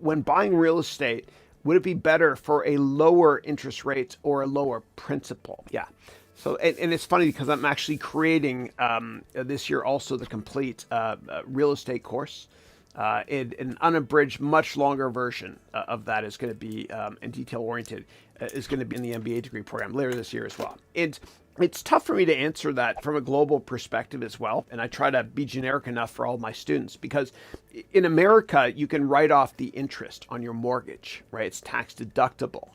when buying real estate, would it be better for a lower interest rate or a lower principal? Yeah. So, and it's funny because I'm actually creating this year also the complete real estate course. An unabridged, much longer version of that is going to be and detail oriented is going to be in the MBA degree program later this year as well. And it's tough for me to answer that from a global perspective as well. And I try to be generic enough for all my students because in America, you can write off the interest on your mortgage, right? It's tax deductible.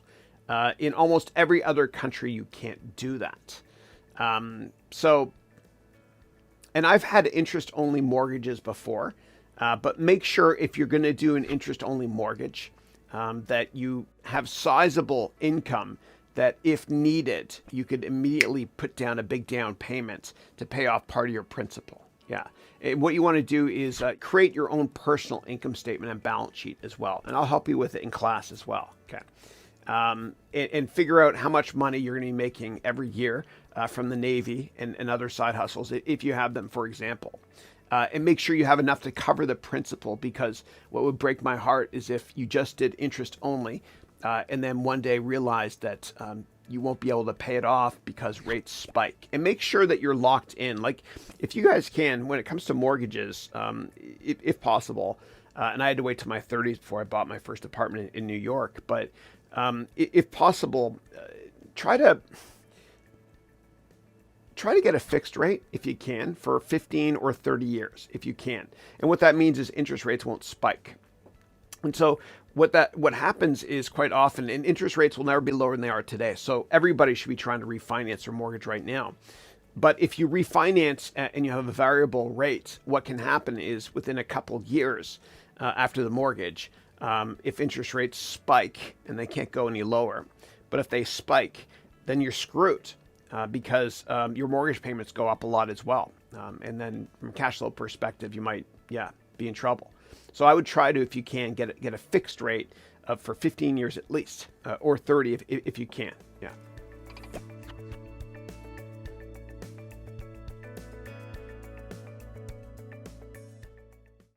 In almost every other country, you can't do that. So, and I've had interest only mortgages before, but make sure if you're going to do an interest only mortgage, that you have sizable income that if needed, you could immediately put down a big down payment to pay off part of your principal. Yeah. And what you want to do is create your own personal income statement and balance sheet as well. And I'll help you with it in class as well. Okay. And figure out how much money you're going to be making every year from the Navy and other side hustles, if you have them, for example. And make sure you have enough to cover the principal, because what would break my heart is if you just did interest only and then one day realize that you won't be able to pay it off because rates spike. And make sure that you're locked in. Like if you guys can, when it comes to mortgages, if possible, and I had to wait till my 30s before I bought my first apartment in New York, but if possible, try to get a fixed rate if you can for 15 or 30 years if you can. And what that means is interest rates won't spike. And so what happens is quite often, and interest rates will never be lower than they are today. So everybody should be trying to refinance their mortgage right now. But if you refinance and you have a variable rate, what can happen is within a couple of years after the mortgage, if interest rates spike and they can't go any lower, but if they spike, then you're screwed because your mortgage payments go up a lot as well. And then from a cash flow perspective, you might, be in trouble. So I would try to, if you can, get a fixed rate for 15 years at least, or 30 if you can. Yeah.